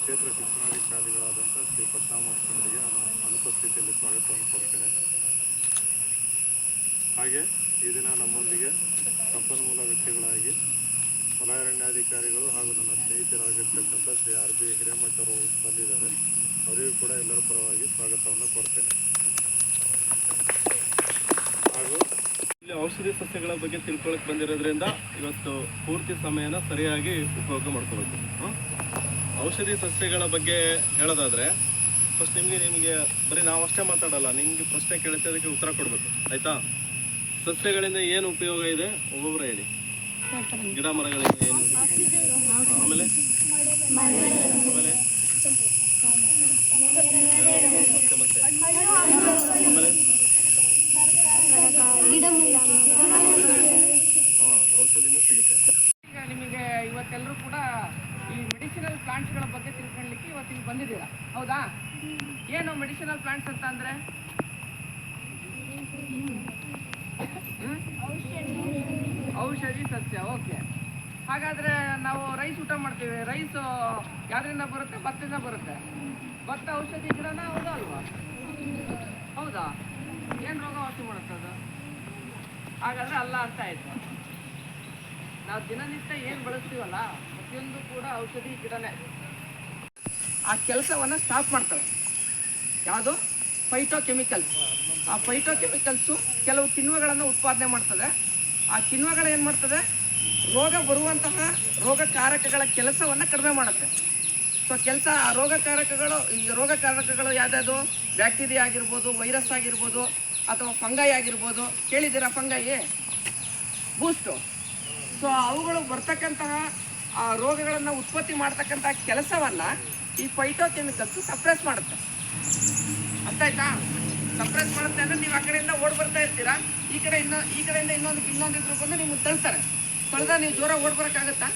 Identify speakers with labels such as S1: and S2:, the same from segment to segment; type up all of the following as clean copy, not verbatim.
S1: ಕ್ಷೇತ್ರ ಶಿಕ್ಷಣಾಧಿಕಾರಿಗಳಾದಂಥ ಶ್ರೀ ಪರಶುರಾಮರವರಿಗೆ ಅನುಪಸ್ಥಿತಿಯಲ್ಲಿ ಸ್ವಾಗತವನ್ನು ಕೊಡ್ತೇನೆ. ಹಾಗೆ ಈ ದಿನ ನಮ್ಮೊಂದಿಗೆ ಸಂಪನ್ಮೂಲ ವ್ಯಕ್ತಿಗಳಾಗಿ ವಲಯಾರಣ್ಯಾಧಿಕಾರಿಗಳು ಹಾಗೂ ನನ್ನ ಸ್ನೇಹಿತರಾಗಿರ್ತಕ್ಕಂಥ ಶ್ರೀ ಆರ್ ಬಿ ಹಿರೇಮಠರು ಬಂದಿದ್ದಾರೆ. ಅವರಿಗೂ ಕೂಡ ಎಲ್ಲರ ಪರವಾಗಿ ಸ್ವಾಗತವನ್ನು ಕೊಡ್ತೇನೆ. ಹಾಗೂ ಇಲ್ಲಿ ಔಷಧಿ ಸಸ್ಯಗಳ ಬಗ್ಗೆ ತಿಳ್ಕೊಳಕ್ಕೆ ಬಂದಿರೋದ್ರಿಂದ ಇವತ್ತು ಪೂರ್ತಿ ಸಮಯನ ಸರಿಯಾಗಿ ಉಪಯೋಗ ಮಾಡ್ಕೋಬೇಕು. ಔಷಧಿ ಸಸ್ಯಗಳ ಬಗ್ಗೆ ಹೇಳೋದಾದರೆ ಫಸ್ಟ್ ನಿಮಗೆ ಬರೀ ನಾವು ಅಷ್ಟೇ ಮಾತಾಡಲ್ಲ, ನಿಮಗೆ ಪ್ರಶ್ನೆ ಕೇಳುತ್ತೆ, ಅದಕ್ಕೆ ಉತ್ತರ ಕೊಡಬೇಕು, ಆಯಿತಾ? ಸಸ್ಯಗಳಿಂದ ಏನು ಉಪಯೋಗ ಇದೆ ಒಬ್ಬೊಬ್ಬರೇ ಹೇಳಿ. ಗಿಡ ಮರಗಳಿಂದ ಏನು, ಆಮೇಲೆ ಮತ್ತೆ ಆಮೇಲೆ ಔಷಧಿನೂ ಸಿಗುತ್ತೆ.
S2: ಈಗ ನಿಮಗೆ ಇವತ್ತೆಲ್ಲರೂ ಕೂಡ ಈ ಮೆಡಿಸಿನಲ್ ಪ್ಲಾಂಟ್ಸ್ಗಳ ಬಗ್ಗೆ ತಿಳ್ಕೊಳ್ಳಿಕ್ಕೆ ಇವತ್ತಿಗೆ ಬಂದಿದ್ದೀರಾ, ಹೌದಾ? ಏನು ಮೆಡಿಸಿನಲ್ ಪ್ಲಾಂಟ್ಸ್ ಅಂತ ಅಂದರೆ ಔಷಧಿ ಸಸ್ಯ. ಓಕೆ, ಹಾಗಾದರೆ ನಾವು ರೈಸ್ ಊಟ ಮಾಡ್ತೀವಿ. ರೈಸು ಯಾವ್ದ್ರಿಂದ ಬರುತ್ತೆ? ಭತ್ತದಿಂದ ಬರುತ್ತೆ. ಭತ್ತ ಔಷಧಿ ಗಿಡನ, ಹೌದಾ ಅಲ್ವಾ? ಹೌದಾ? ಏನು ರೋಗ ವಾಸಿ ಮಾಡುತ್ತೆ ಅದು? ಹಾಗಾದರೆ ಅಲ್ಲ ಅಂತ ಆಯಿತು. ನಾವು ದಿನನಿತ್ಯ ಏನು ಬಳಸ್ತೀವಲ್ಲ ಪ್ರತಿಯೊಂದು ಕೂಡ ಔಷಧಿ ಗಿಡನೇ. ಆ ಕೆಲಸವನ್ನು ಸ್ಟಾಪ್ ಮಾಡ್ತವೆ. ಯಾವುದು? ಫೈಟೋಕೆಮಿಕಲ್ಸ್. ಆ ಫೈಟೋಕೆಮಿಕಲ್ಸು ಕೆಲವು ಕಿಣ್ವಗಳನ್ನು ಉತ್ಪಾದನೆ ಮಾಡ್ತದೆ. ಆ ಕಿಣ್ವಗಳು ಏನು ಮಾಡ್ತದೆ? ರೋಗ ಬರುವಂತಹ ರೋಗಕಾರಕಗಳ ಕೆಲಸವನ್ನು ಕಡಿಮೆ ಮಾಡುತ್ತೆ. ಸೊ ಆ ರೋಗಕಾರಕಗಳು ಯಾವುದಾದ್ರು ಬ್ಯಾಕ್ಟೀರಿಯಾ ಆಗಿರ್ಬೋದು, ವೈರಸ್ ಆಗಿರ್ಬೋದು, ಅಥವಾ ಫಂಗೈ ಆಗಿರ್ಬೋದು. ಕೇಳಿದ್ದೀರಾ ಫಂಗೈ? ಬೂಸ್ಟು. ಸೊ ಅವುಗಳು ಬರ್ತಕ್ಕಂತಹ ಆ ರೋಗಗಳನ್ನು ಉತ್ಪತ್ತಿ ಮಾಡ್ತಕ್ಕಂಥ ಕೆಲಸವನ್ನು ಈ ಫೈಟೋಕೆಮಿಕಲ್ಸು ಸಪ್ರೆಸ್ ಮಾಡುತ್ತೆ. ಅರ್ಥ ಆಯ್ತಾ? ಸಪ್ರೆಸ್ ಮಾಡುತ್ತೆ ಅಂದರೆ ನೀವು ಆ ಕಡೆಯಿಂದ ಓಡಿ ಬರ್ತಾ ಇರ್ತೀರಾ, ಈ ಕಡೆಯಿಂದ ಇನ್ನೊಂದು ಇದ್ರು ಬಂದು ನಿಮ್ಗೆ ತಳ್ತಾರೆ. ತಳ್ದ ನೀವು ಜೋರ ಓಡಿ ಬರೋಕ್ಕಾಗತ್ತಾ?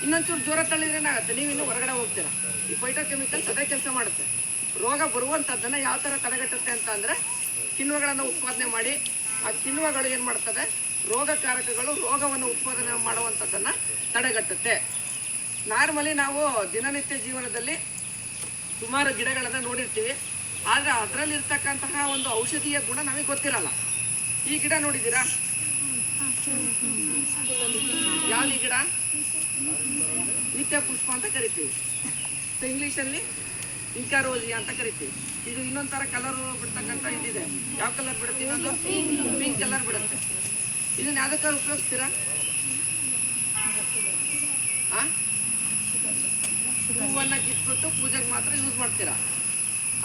S2: ಇನ್ನೊಂಚೂರು ಜೋರ ತಳ್ಳಿದ್ರೆ ಏನಾಗುತ್ತೆ? ನೀವು ಇನ್ನೂ ಹೊರಗಡೆ ಹೋಗ್ತೀರಾ. ಈ ಫೈಟೋಕೆಮಿಕಲ್ಸ್ ಅದೇ ಕೆಲಸ ಮಾಡುತ್ತೆ. ರೋಗ ಬರುವಂಥದ್ದನ್ನು ಯಾವ ಥರ ತಡೆಗಟ್ಟುತ್ತೆ ಅಂತ ಅಂದರೆ ಕಿಣ್ವಗಳನ್ನು ಉತ್ಪಾದನೆ ಮಾಡಿ ಆ ಕಿಣ್ವಗಳು ಏನು ಮಾಡ್ತದೆ? ರೋಗಕಾರಕಗಳು ರೋಗವನ್ನು ಉತ್ಪಾದನೆ ಮಾಡುವಂಥದ್ದನ್ನು ತಡೆಗಟ್ಟುತ್ತೆ. ನಾರ್ಮಲಿ ನಾವು ದಿನನಿತ್ಯ ಜೀವನದಲ್ಲಿ ಸುಮಾರು ಗಿಡಗಳನ್ನು ನೋಡಿರ್ತೀವಿ, ಆದರೆ ಅದರಲ್ಲಿರ್ತಕ್ಕಂತಹ ಒಂದು ಔಷಧೀಯ ಗುಣ ನಮಗೆ ಗೊತ್ತಿರಲ್ಲ. ಈ ಗಿಡ ನೋಡಿದ್ದೀರಾ? ಯಾವ್ದು ಈ ಗಿಡ? ನಿತ್ಯ ಪುಷ್ಪ ಅಂತ ಕರಿತೀವಿ. ಸೊ ಇಂಗ್ಲೀಷಲ್ಲಿ ಇಂಕಾರೋಜಿಯಾ ಅಂತ ಕರಿತೀವಿ. ಇದು ಇನ್ನೊಂದು ಥರ ಕಲರ್ ಬಿಡ್ತಕ್ಕಂಥ ಇದಿದೆ. ಯಾವ ಕಲರ್ ಬಿಡುತ್ತೆ? ಇನ್ನೊಂದು ಪಿಂಕ್ ಕಲರ್ ಬಿಡುತ್ತೆ. ಇದನ್ನು ಯಾವುದಕ್ಕೆ ಉಪಯೋಗಿಸ್ತೀರಾ? ಹೂವನ್ನು ಕಿತ್ಬಿಟ್ಟು ಪೂಜೆಗೆ ಮಾತ್ರ ಯೂಸ್ ಮಾಡ್ತೀರಾ.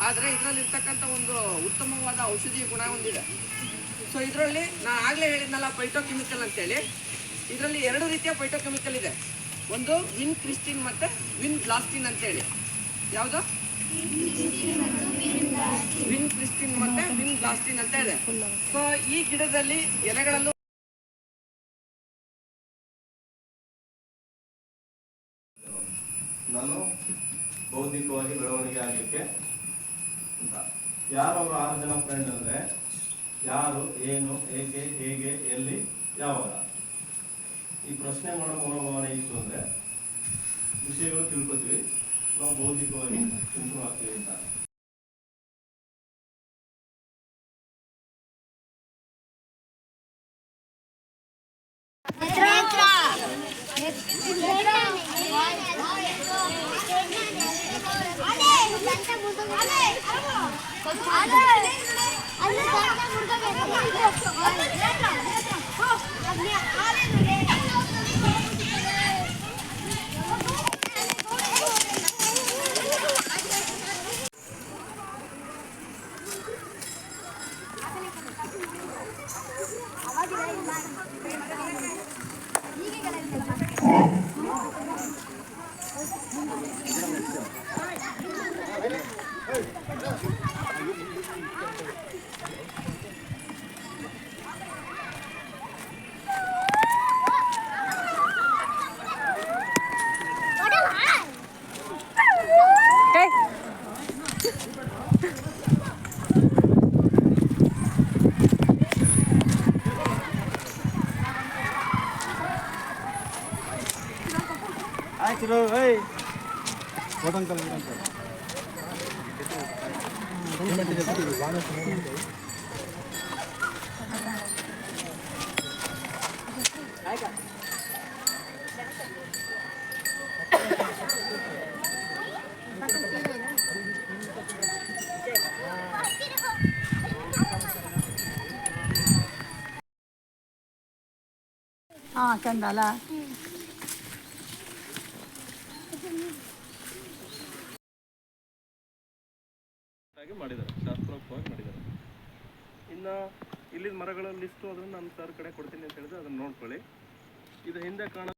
S2: ಆದರೆ ಇದರಲ್ಲಿರ್ತಕ್ಕಂಥ ಒಂದು ಉತ್ತಮವಾದ ಔಷಧೀಯ ಗುಣ ಹೊಂದಿದೆ. ಸೊ ಇದರಲ್ಲಿ ನಾನು ಆಗಲೇ ಹೇಳಿದ್ನಲ್ಲ ಫೈಟೋಕೆಮಿಕಲ್ ಅಂತೇಳಿ. ಇದರಲ್ಲಿ 2 ರೀತಿಯ ಫೈಟೋಕೆಮಿಕಲ್ ಇದೆ. ಒಂದು ವಿನ್ ಕ್ರಿಸ್ಟಿನ್ ಮತ್ತು ವಿನ್ ಬ್ಲಾಸ್ಟಿನ್ ಅಂತೇಳಿ. ಯಾವುದು? ವಿನ್ ಕ್ರಿಸ್ಟಿನ್ ಮತ್ತು ವಿನ್ ಬ್ಲಾಸ್ಟಿನ್ ಅಂತ ಇದೆ. ಸೊ ಈ ಗಿಡದಲ್ಲಿ ಎಲೆಗಳಲ್ಲೂ
S1: ನಾನು ಬೌದ್ಧಿಕವಾಗಿ ಬೆಳವಣಿಗೆ ಆಗಲಿಕ್ಕೆ ಅಂತ ಯಾರು ಅವರು 6 ಜನ ಫ್ರೆಂಡ್ ಅಂದರೆ ಯಾರು, ಏನು, ಏಕೆ, ಹೇಗೆ, ಎಲ್ಲಿ, ಯಾವಾಗ. ಈ ಪ್ರಶ್ನೆ ಮಾಡೋ ಮನೋಭಾವನೆ ಇತ್ತು ಅಂದರೆ ವಿಷಯಗಳು ತಿಳ್ಕೊತೀವಿ, ನಾವು ಬೌದ್ಧಿಕವಾಗಿ ಇಂಪ್ರೂವ್ ಆಗ್ತೀವಿ ಅಂತ.
S3: ಚಂದ ಅಲ್ಲ.
S1: ಮಾಡಿದ್ದಾರೆ, ಶಾಸ್ತ್ರೋಕ್ತವಾಗಿ ಮಾಡಿದ್ದಾರೆ. ಇನ್ನು ಇಲ್ಲಿನ ಮರಗಳ ಲಿಸ್ಟು ಅದನ್ನು ನಾನು ಸರ್ ಕಡೆ ಕೊಡ್ತೀನಿ ಅಂತ ಹೇಳಿದ್ರೆ ಅದನ್ನು ನೋಡ್ಕೊಳ್ಳಿ. ಇದು ಹಿಂದೆ ಕಾಣ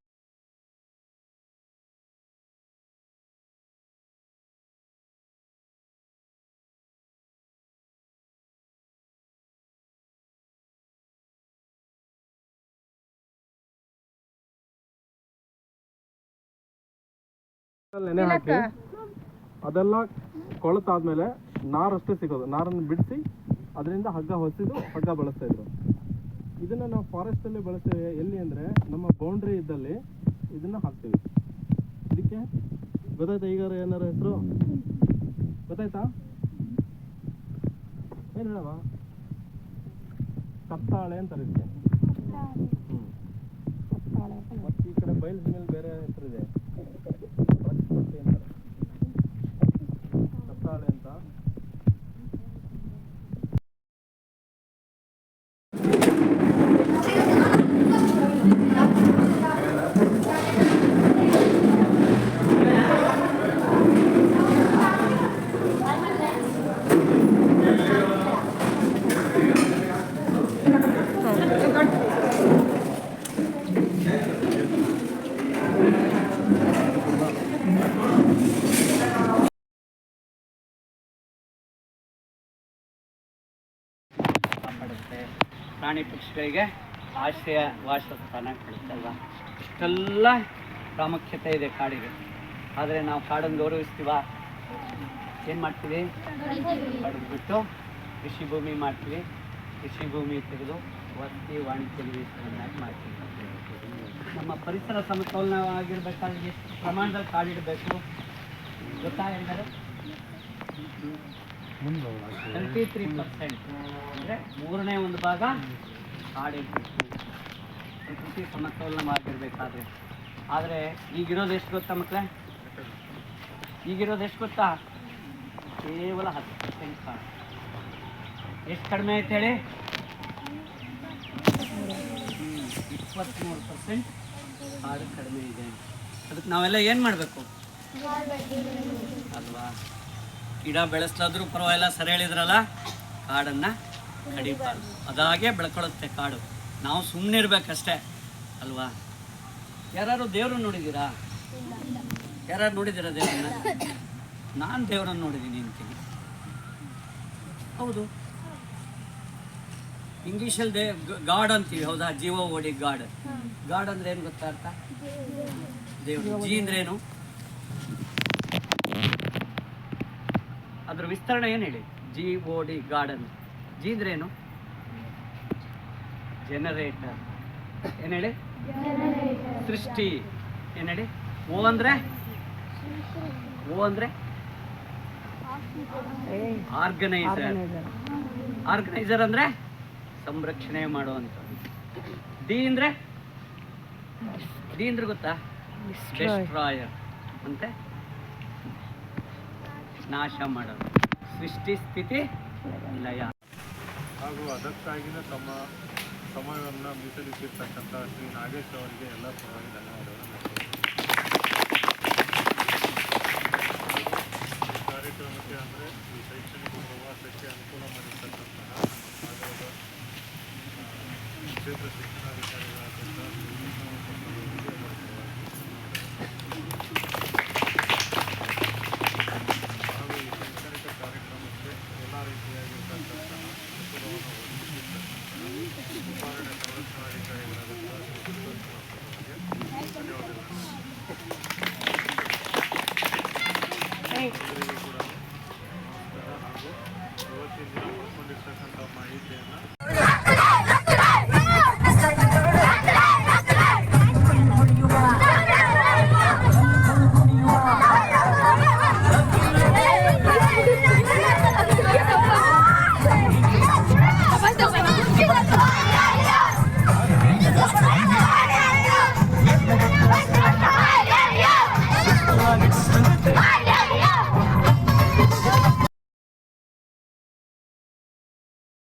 S1: ನೆನೆ ಹಾಕಿ ಅದೆಲ್ಲ ಕೊಳತಾದ್ಮೇಲೆ ನಾರಷ್ಟೇ ಸಿಗೋದು. ನಾರನ್ನು ಬಿಡಿಸಿ ಅದರಿಂದ ಹಗ್ಗ ಹೊಸಿದು ಹಗ್ಗ ಬಳಸ್ತಾ ಇದ್ರು. ಇದನ್ನು ನಾವು ಫಾರೆಸ್ಟಲ್ಲಿ ಬಳಸ್ತೇವೆ. ಎಲ್ಲಿ ಅಂದರೆ ನಮ್ಮ ಬೌಂಡ್ರಿ ಇದ್ದಲ್ಲಿ ಇದನ್ನು ಹಾಕ್ತೀವಿ. ಇದಕ್ಕೆ ಗೊತ್ತಾಯ್ತಾ? ಈಗ ಏನಾರ ಹೆಸರು ಗೊತ್ತಾಯ್ತಾ? ಏನು ಹೇಳವ? ಕತ್ತಾಳೆ ಅಂತಾರೆ ಇದಕ್ಕೆ. ಮತ್ತು ಈ ಕಡೆ ಬೈಲ್ಸ್ ಮೇಲೆ ಬೇರೆ ಹೆಸರಿದೆ, ಕತ್ತಾಳೆ ಅಂತ.
S4: ಪ್ರಾಣಿ ಪಕ್ಷಿಗಳಿಗೆ ಆಶ್ರಯ ವಾಸಸ್ಥಾನ ಕೊಡುತ್ತಲ್ವ. ಇಷ್ಟೆಲ್ಲ ಪ್ರಾಮುಖ್ಯತೆ ಇದೆ ಕಾಡಿಗೆ. ಆದರೆ ನಾವು ಕಾಡನ್ನು ಗೌರವಿಸ್ತೀವ? ಏನು ಮಾಡ್ತೀವಿ? ಕಡಿದ್ಬಿಟ್ಟು ಕೃಷಿ ಭೂಮಿ ಮಾಡ್ತೀವಿ. ಕೃಷಿ ಭೂಮಿ ತೆಗೆದು ವಸತಿ ವಾಣಿಜ್ಯ ನಿವೇಶನವನ್ನಾಗಿ ಮಾಡ್ತೀವಿ. ನಮ್ಮ ಪರಿಸರ ಸಮತೋಲನವಾಗಿರ್ಬೇಕಾದ್ರೆ ಎಷ್ಟು ಪ್ರಮಾಣದಲ್ಲಿ ಕಾಡಿಡಬೇಕು ಗೊತ್ತಾ? ಎಂದರೆ 33%, ಅಂದರೆ 1/3 ಭಾಗ ಕಾಡಿರಬೇಕು ಪ್ರಕೃತಿ ಸಮತೋಲನವಾಗಿರ್ಬೇಕಾದ್ರೆ. ಆದರೆ ಈಗಿರೋದು ಎಷ್ಟು ಗೊತ್ತಾ ಮಕ್ಕಳೇ? ಈಗಿರೋದು ಎಷ್ಟು ಗೊತ್ತಾ? ಕೇವಲ 10% ಕಾಡು. ಎಷ್ಟು ಕಡಿಮೆ ಐತೆ ಹೇಳಿ? 23% ಕಾಡು ಕಡಿಮೆ ಇದೆ. ಅದಕ್ಕೆ ನಾವೆಲ್ಲ ಏನು ಮಾಡಬೇಕು ಅಲ್ವಾ? ಗಿಡ ಬೆಳೆಸ್ಲಾದ್ರೂ ಪರವಾಗಿಲ್ಲ, ಸರಿ ಹೇಳಿದ್ರಲ್ಲ, ಕಾಡನ್ನು ಕಡಿಬಾರ್ದು. ಅದಾಗೆ ಬೆಳ್ಕೊಳ್ಳುತ್ತೆ ಕಾಡು. ನಾವು ಸುಮ್ಮನೆ ಇರಬೇಕಷ್ಟೇ ಅಲ್ವಾ? ಯಾರು ದೇವ್ರನ್ನ ನೋಡಿದ್ದೀರಾ? ಯಾರು ನೋಡಿದ್ದೀರಾ ದೇವ್ರನ್ನ? ನಾನು ದೇವ್ರನ್ನ ನೋಡಿದ್ದೀನಿ ಅಂತೀನಿ. ಹೌದು, ಇಂಗ್ಲೀಷಲ್ಲಿ ಗಾಡ್ ಅಂತೀವಿ, ಹೌದಾ? GOD god. ಗಾಡ್ ಅಂದರೆ ಏನು ಗೊತ್ತಾ ಅರ್ಥ? ದೇವರು. ಜಿ ಅಂದ್ರೆ ಏನು? ಅದ್ರ ವಿಸ್ತರಣೆ ಏನು ಹೇಳಿ? GOD garden. ಜಿ ಅಂದ್ರೆ ಏನು? ಜನರೇಟರ್. ಏನು ಹೇಳಿ? ಸೃಷ್ಟಿ. ಏನು ಹೇಳಿ? ಓ ಅಂದರೆ ಓ ಅಂದರೆ ಆರ್ಗನೈಸರ್. ಆರ್ಗನೈಸರ್ ಅಂದರೆ ಸಂರಕ್ಷಣೆ ಮಾಡುವಂಥದ್ದು. ಡಿ ಅಂದರೆ ಗೊತ್ತಾ? ಡಿಸ್ಟ್ರಾಯರ್ ಅಂತೆ ನಾಶ ಮಾಡೋದು. ಸೃಷ್ಟಿ ಸ್ಥಿತಿ ಲಯ.
S3: ಹಾಗೂ ಅದಕ್ಕಾಗಿಯೇ ತಮ್ಮ ಸಮಯವನ್ನು ಮೀಸಲಿಟ್ಟಿರ್ತಕ್ಕಂಥ ಶ್ರೀ ನಾಗೇಶ್ ಅವರಿಗೆ ಎಲ್ಲ ಪರವಾಗಿ ಧನ್ಯವಾದಗಳು.